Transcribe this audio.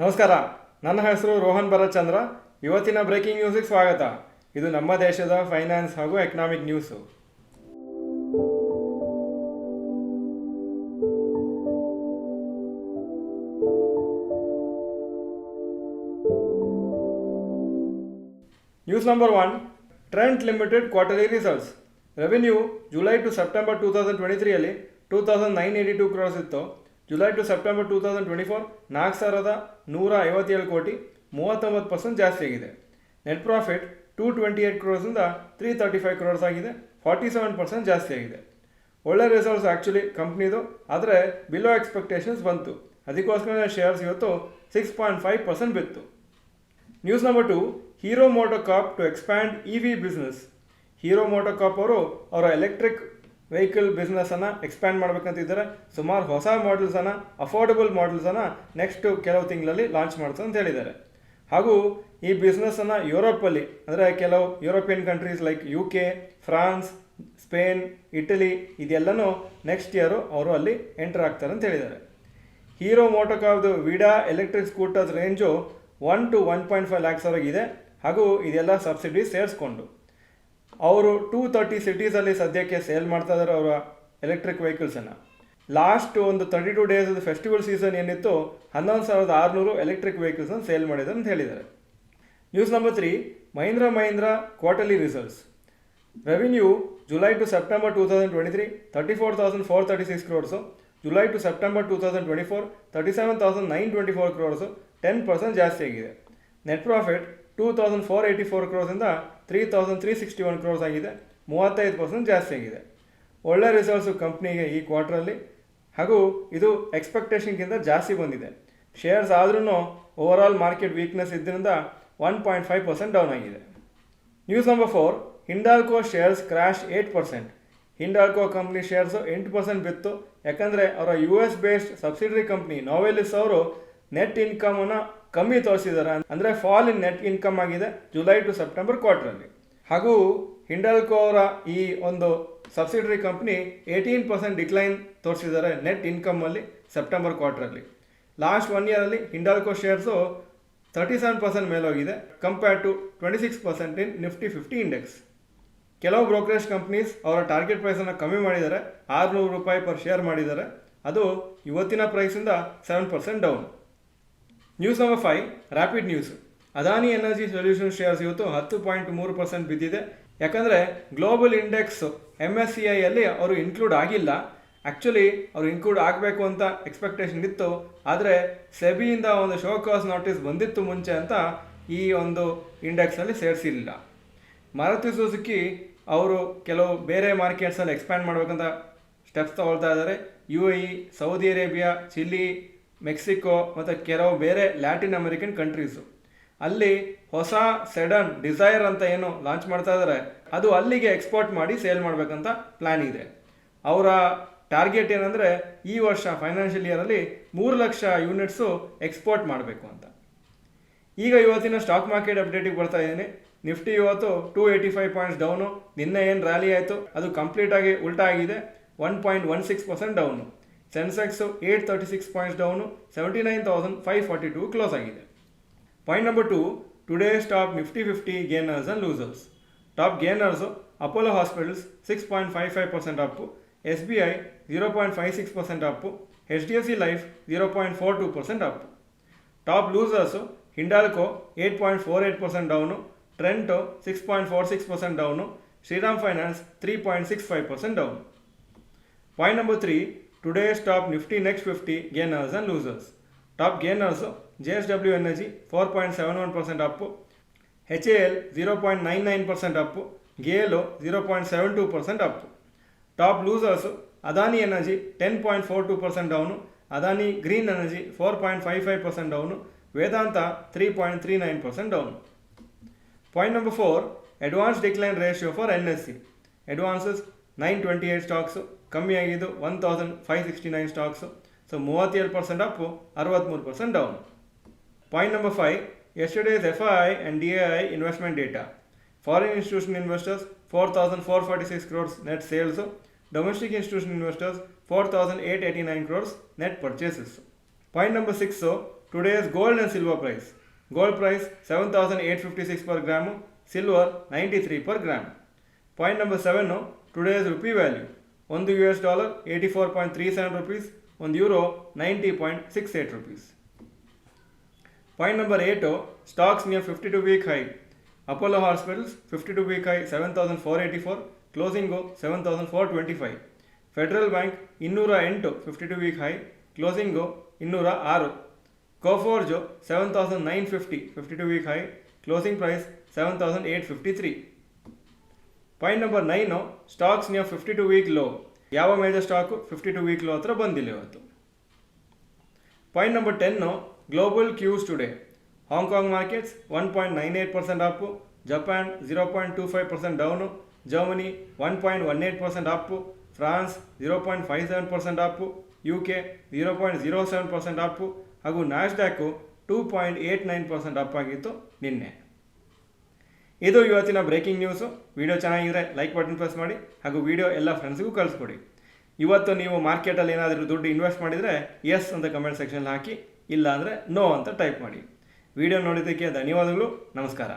ನಮಸ್ಕಾರ, ನನ್ನ ಹೆಸರು ರೋಹನ್ ಭರತ್ಚಂದ್ರ. ಇವತ್ತಿನ ಬ್ರೇಕಿಂಗ್ ನ್ಯೂಸಿಗೆ ಸ್ವಾಗತ. ಇದು ನಮ್ಮ ದೇಶದ ಫೈನಾನ್ಸ್ ಹಾಗೂ economic news. News number 1, Trent Limited quarterly results. Revenue July to September 2023ಯಲ್ಲಿ 2982 ಕ್ರೋರ್ಸ್ ಇತ್ತು. ಜುಲೈ ಟು ಸೆಪ್ಟೆಂಬರ್ 2024 4157 ಕೋಟಿ, 39% ಜಾಸ್ತಿ ಆಗಿದೆ. ನೆಟ್ ಪ್ರಾಫಿಟ್ 228 ಕ್ರೋರ್ಸಿಂದ 335 ಕ್ರೋರ್ಸ್ ಆಗಿದೆ, 47% ಜಾಸ್ತಿ ಆಗಿದೆ. ಒಳ್ಳೆ ರಿಸಲ್ಟ್ಸ್ ಆ್ಯಕ್ಚುಲಿ ಕಂಪ್ನಿದು, ಆದರೆ ಬಿಲೋ ಎಕ್ಸ್ಪೆಕ್ಟೇಷನ್ಸ್ ಬಂತು. ಅದಕ್ಕೋಸ್ಕರ ಶೇರ್ಸ್ ಇವತ್ತು 6.5% ಬಿತ್ತು. News number 2, Hero MotoCorp to expand EV business. Hero MotoCorp ಅವರು ಅವರ ಎಲೆಕ್ಟ್ರಿಕ್ ವೆಹಿಕಲ್ ಬಿಸ್ನೆಸ್ಸನ್ನು ಎಕ್ಸ್ಪ್ಯಾಂಡ್ ಮಾಡಬೇಕಂತಿದ್ದಾರೆ. ಸುಮಾರು ಹೊಸ ಮಾಡೆಲ್ಸನ್ನು, ಅಫೋರ್ಡಬಲ್ ಮಾಡೆಲ್ಸನ್ನು ನೆಕ್ಸ್ಟ್ ಕೆಲವು ತಿಂಗಳಲ್ಲಿ ಲಾಂಚ್ ಮಾಡ್ತಾರೆ ಅಂತ ಹೇಳಿದ್ದಾರೆ. ಹಾಗೂ ಈ ಬಿಸ್ನೆಸ್ಸನ್ನು ಯುರೋಪಲ್ಲಿ, ಅಂದರೆ ಕೆಲವು European countries like UK, France, Spain, Italy ಇದೆಲ್ಲನೂ ನೆಕ್ಸ್ಟ್ ಇಯರು ಅವರು ಅಲ್ಲಿ ಎಂಟರ್ ಆಗ್ತಾರೆ ಅಂತ ಹೇಳಿದ್ದಾರೆ. ಹೀರೋ ಮೋಟೋಕಾರ್ಪ್ದು Vida electric scooters range 1 to 1.5 lakhs ವರೆಗಿದೆ. ಹಾಗೂ ಇದೆಲ್ಲ ಸಬ್ಸಿಡಿ ಸೇರಿಸ್ಕೊಂಡು ಅವರು 230 ಸಿಟೀಸಲ್ಲಿ ಸದ್ಯಕ್ಕೆ ಸೇಲ್ ಮಾಡ್ತಾ ಇದ್ದಾರೆ ಅವರ ಎಲೆಕ್ಟ್ರಿಕ್ ವೆಹಿಕಲ್ಸನ್ನು. ಲಾಸ್ಟ್ ಒಂದು 32 ಡೇಸ್ ಫೆಸ್ಟಿವಲ್ ಸೀಸನ್ ಏನಿತ್ತು, 11,600 ಎಲೆಕ್ಟ್ರಿಕ್ ವೆಹಿಕಲ್ಸನ್ನು ಸೇಲ್ ಮಾಡಿದ್ದಾರೆ ಅಂತ ಹೇಳಿದ್ದಾರೆ. News number 3, Mahindra quarterly results. Revenue July to September 2023 34,436 crores. July to September 2024 37,924 crores, 10% ಜಾಸ್ತಿ ಆಗಿದೆ. ನೆಟ್ ಪ್ರಾಫಿಟ್ 2,484 ಕ್ರೋರ್ಸಿಂದ 3,361 ಕ್ರೋರ್ಸ್ ಆಗಿದೆ, 35% ಜಾಸ್ತಿ ಆಗಿದೆ. ಒಳ್ಳೆ ರಿಸಲ್ಟ್ಸು ಕಂಪ್ನಿಗೆ ಈ ಕ್ವಾರ್ಟ್ರಲ್ಲಿ, ಹಾಗೂ ಇದು ಎಕ್ಸ್ಪೆಕ್ಟೇಷನ್ಗಿಂತ ಜಾಸ್ತಿ ಬಂದಿದೆ. ಶೇರ್ಸ್ ಆದ್ರೂ ಓವರಾಲ್ ಮಾರ್ಕೆಟ್ ವೀಕ್ನೆಸ್ ಇದ್ದರಿಂದ 1.5% ಡೌನ್ ಆಗಿದೆ. News number 4, Hindalco shares crash 8%. Hindalco company shares 8% ಬಿತ್ತು. ಯಾಕಂದರೆ ಅವರ US based subsidiary company Novelis ಅವರು ನೆಟ್ ಇನ್ಕಮನ್ನು ಕಮ್ಮಿ ತೋರಿಸಿದ್ದಾರೆ. ಅಂದರೆ ಫಾಲ್ ಇನ್ ನೆಟ್ ಇನ್ಕಮ್ ಆಗಿದೆ ಜುಲೈ ಟು ಸೆಪ್ಟೆಂಬರ್ ಕ್ವಾರ್ಟ್ರಲ್ಲಿ. ಹಾಗೂ ಹಿಂಡಾಲ್ಕೋ ಅವರ ಈ ಒಂದು ಸಬ್ಸಿಡರಿ ಕಂಪ್ನಿ 18% ಡಿಕ್ಲೈನ್ ತೋರಿಸಿದ್ದಾರೆ ನೆಟ್ ಇನ್ಕಮಲ್ಲಿ ಸೆಪ್ಟೆಂಬರ್ ಕ್ವಾರ್ಟ್ರಲ್ಲಿ. ಲಾಸ್ಟ್ 1 ಇಯರಲ್ಲಿ ಹಿಂಡಾಲ್ಕೋ ಶೇರ್ಸು 37% ಮೇಲೋಗಿದೆ, compared to 26% in Nifty 50 index. ಕೆಲವು ಬ್ರೋಕರೇಜ್ ಕಂಪ್ನೀಸ್ ಅವರ ಟಾರ್ಗೆಟ್ ಪ್ರೈಸನ್ನು ಕಮ್ಮಿ ಮಾಡಿದ್ದಾರೆ, 600 ರೂಪಾಯಿ ಪರ್ ಶೇರ್ ಮಾಡಿದ್ದಾರೆ. ಅದು ಇವತ್ತಿನ ಪ್ರೈಸಿಂದ 7% down. News number 5, rapid news. Adani energy solution shares ಇವತ್ತು 10.3% ಬಿದ್ದಿದೆ. ಯಾಕಂದರೆ ಗ್ಲೋಬಲ್ ಇಂಡೆಕ್ಸ್ MSCIಯಲ್ಲಿ ಅವರು ಇನ್ಕ್ಲೂಡ್ ಆಗಿಲ್ಲ. ಆ್ಯಕ್ಚುಲಿ ಅವರು ಇನ್ಕ್ಲೂಡ್ ಆಗಬೇಕು ಅಂತ ಎಕ್ಸ್ಪೆಕ್ಟೇಷನ್ ಇತ್ತು, ಆದರೆ ಸೆಬಿಯಿಂದ ಒಂದು ಶೋ ಕಾಸ್ ನೋಟಿಸ್ ಬಂದಿತ್ತು ಮುಂಚೆ ಅಂತ ಈ ಒಂದು ಇಂಡೆಕ್ಸಲ್ಲಿ ಸೇರಿಸಿರಲಿಲ್ಲ. ಮಾರುತಿ ಸುಜುಕಿ ಅವರು ಕೆಲವು ಬೇರೆ ಮಾರ್ಕೆಟ್ಸಲ್ಲಿ ಎಕ್ಸ್ಪ್ಯಾಂಡ್ ಮಾಡಬೇಕಂತ ಸ್ಟೆಪ್ಸ್ ತಗೊಳ್ತಾ ಇದ್ದಾರೆ. UAE, Saudi Arabia, Chile, Mexico ಮತ್ತು ಕೆಲವು ಬೇರೆ ಲ್ಯಾಟಿನ್ ಅಮೆರಿಕನ್ ಕಂಟ್ರೀಸು. ಅಲ್ಲಿ ಹೊಸ ಸೆಡನ್ ಡಿಸೈರ್ ಅಂತ ಏನು ಲಾಂಚ್ ಮಾಡ್ತಾ ಇದ್ದಾರೆ, ಅದು ಅಲ್ಲಿಗೆ ಎಕ್ಸ್ಪೋರ್ಟ್ ಮಾಡಿ ಸೇಲ್ ಮಾಡಬೇಕಂತ ಪ್ಲ್ಯಾನ್ ಇದೆ. ಅವರ ಟಾರ್ಗೆಟ್ ಏನಂದರೆ ಈ ವರ್ಷ ಫೈನಾನ್ಷಿಯಲ್ ಇಯರಲ್ಲಿ 3 ಲಕ್ಷ ಯೂನಿಟ್ಸು ಎಕ್ಸ್ಪೋರ್ಟ್ ಮಾಡಬೇಕು ಅಂತ. ಈಗ ಇವತ್ತಿನ ಸ್ಟಾಕ್ ಮಾರ್ಕೆಟ್ ಅಪ್ಡೇಟಿಗೆ ಬರ್ತಾ ಇದ್ದೀನಿ. ನಿಫ್ಟಿ ಇವತ್ತು 285 ಪಾಯಿಂಟ್ಸ್ ಡೌನು. ನಿನ್ನೆ ಏನು ರ್ಯಾಲಿ ಆಯಿತು ಅದು ಕಂಪ್ಲೀಟಾಗಿ ಉಲ್ಟಾ ಆಗಿದೆ, 1.16% down. Sensex 836 points down, 79,542 close ಆಗಿದೆ. Point number 2, today's top Nifty 50 gainers and losers. Top gainers Apollo Hospitals 6.55% up, SBI 0.56% up, HDFC Life 0.42% up. Top losers Hindalco 8.48% down, Trent 6.46% down, Shriram Finance 3.65% down. Point number 3, today's top Nifty next 50 gainers and losers. Top gainers JSW Energy 4.71% up, HAL 0.99% up, GAIL 0.72% Appu. Top losers Adani energy 10.42% down, Adani green energy 4.55% down, Vedanta 3.39% down. Point number 4, advance decline ratio for NSE. Advances 928 stocks, ಕಮ್ಮಿ ಆಗಿದ್ದು 1,569 stocks. So 37% Appu, 63% down. Point number 5, ಯೆಸ್ಟರ್ಡೇಸ್ FII and DII investment data. Foreign institution investors 4,446 crores net sales. Domestic institutional investors 4,889 crores net purchases. Point number 6, today's gold and silver price. Gold price 7,856 per gram, silver 93 per gram. Point number 7, today's rupee value. ಒಂದು US dollar 84.37 rupees, ಒಂದು euro 90.68 rupees. Point number 8, stocks near 52-week high. Apollo Hospitals 52-week high 7,484, closing 7,425. Federal Bank 208 52-week high, closing 206. Coforge 7,950 52-week high, closing price 7,853. Point number 9, stocks near 52-week low. ಯಾವ major stock 52-week low ಹತ್ರ ಬಂದಿಲ್ಲ ಇವತ್ತು. Point number 10, global cues today. Hong Kong markets 1.98% up, Japan 0.25% down, Germany 1.18% up, France 0.57% up, UK 0.07% up ಹಾಗೂ Nasdaq 2.89% up ಆಗಿತ್ತು ನಿನ್ನೆ. ಇದು ಇವತ್ತಿನ breaking news. Video ಚೆನ್ನಾಗಿದ್ರೆ ಲೈಕ್ ಬಟನ್ ಪ್ರೆಸ್ ಮಾಡಿ ಹಾಗೂ ವಿಡಿಯೋ ಎಲ್ಲ ಫ್ರೆಂಡ್ಸ್ಗೂ ಕಳಿಸ್ಕೊಡಿ. ಇವತ್ತು ನೀವು ಮಾರ್ಕೆಟಲ್ಲಿ ಏನಾದರೂ ದುಡ್ಡು ಇನ್ವೆಸ್ಟ್ ಮಾಡಿದರೆ ಎಸ್ ಅಂತ ಕಮೆಂಟ್ ಸೆಕ್ಷನ್ ಹಾಕಿ, ಇಲ್ಲ ಅಂದರೆ ನೋ ಅಂತ ಟೈಪ್ ಮಾಡಿ. ವಿಡಿಯೋ ನೋಡಿದ್ದಕ್ಕೆ ಧನ್ಯವಾದಗಳು. ನಮಸ್ಕಾರ.